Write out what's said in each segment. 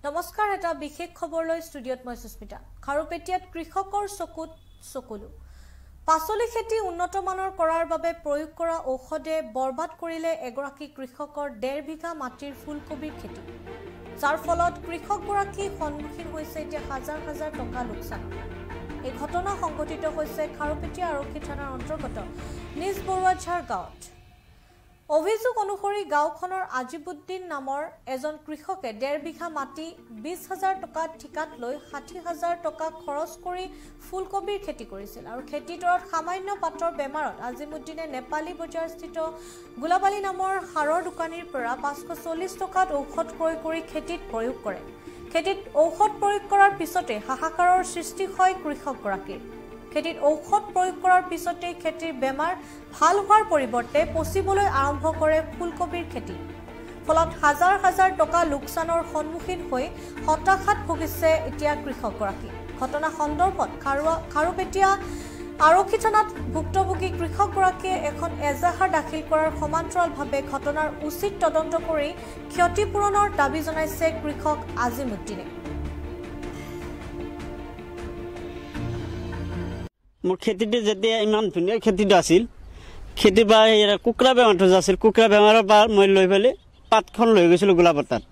নমস্কাৰ এটা বিশেষ খবৰলৈ ষ্টুডিঅত মই সুস্মিতা খাৰুপেটিয়াত কৃষকৰ চকুত চকুলো পাচলি খেতি উন্নত মানৰ কৰাৰ বাবে প্ৰয়োগ কৰা ঔষধে বৰবাদ কৰিলে এগৰাকী কৃষকৰ 1.5 বিঘা মাটিৰ ফুলকবিৰ খেতি যাৰ ফলত কৃষকগৰাকী সন্মুখীন হৈছে এতিয়া হাজাৰ হাজাৰ টকা লোকচান এই ঘটনা সংঘটিত হৈছে খাৰুপেটিয়া আৰক্ষী থানাৰ অন্তৰ্গত নিজ বৰুৱাঝাৰ গাঁৱত অভিযোগ অনুসৰি গাঁওখনৰ আজিবুদ্দিন নামৰ এজন কৃষকে 1.5 বিঘা মাটি 20,000 টকা ঠিকাত লৈ 60,000 টকা খৰচ কৰি ফুলকবিৰ খেতি কৰিছিল আৰু খেতিটোত সামান্য পাতৰ বেমাৰত আজিমুদ্দিনে নেপালী বজাৰস্থিত গুলাবালি নামৰ হাৰৰ দোকানীৰ পৰা 540 টকাত ঔষধ ক্ৰয় কৰি খেতিত প্ৰয়োগ কৰে খেতিত ঔষধ প্ৰয়োগ কৰাৰ পিছতে হাহাকাৰৰ সৃষ্টি হয় কৃষকগৰাকীৰ খেতিত ঔষধ প্ৰয়োগ কৰাৰ পিছতে খেতিৰ বেমাৰ ভাল হোৱাৰ পৰিৱৰ্তে পচিবলৈ আৰম্ভ কৰে ফুলকবিৰ খেতি ফলত হাজাৰ হাজাৰ টকা লোকচানৰ সন্মুখীন হৈ হতাশাত ভুগিছে এতিয়া কৃষকগৰাকী ঘটনা সন্দৰ্ভত খাৰুপেটিয়া আৰক্ষী থানাত ভুক্তভোগী কৃষকগৰাকীয়ে এখন এজাহাৰ দাখিল কৰাৰ সমান্তৰালভাৱে ঘটনাৰ উচিত তদন্ত কৰি ক্ষতিপূৰণৰ দাবী জনাইছে কৃষক আজিমুদ্দিনে মোৰ খেতিটো যেতিয়া ইমান ধুনীয়া খেতিটো আছিল খেতি বা কুকুৰা বেমাৰটো আছিল কুকুৰা বেমাৰৰ পৰা মই লৈ পেলাই পাতখন লৈ গৈছিলোঁ গোলাপতাত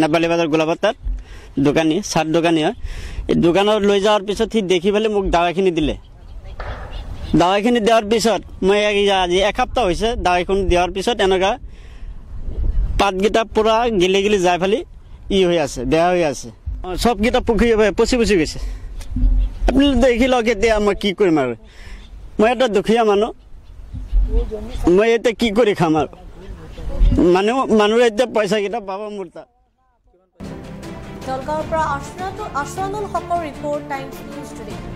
নেপালী বাজাৰ গোলাপতাত দোকানী চাট দোকানী হয় এই দোকানত লৈ যোৱাৰ পিছত সি দেখি পেলাই মোক দাৱাইখিনি দিলে দাৱাইখিনি দিয়াৰ পিছত মই আজি এসপ্তাহ হৈছে দাৱাইখন দিয়াৰ পিছত এনেকুৱা পাতকেইটা পূৰা গিলি গিলি যাই পেলাই হৈ আছে বেয়া হৈ আছে চবকেইটা পচি গৈছে আপুনি দেখি লওক এতিয়া মই কি কৰিম আৰু মই এটা দুখীয়া মানুহ মই এতিয়া কি কৰি খাম আৰু মানুহে এতিয়া পইচাকেইটা পাব মোৰ তাত জলগাঁৱৰ পৰা আশ্ৰানুল হকৰ ৰিপৰ্ট টাইমছ নিউজ টুডে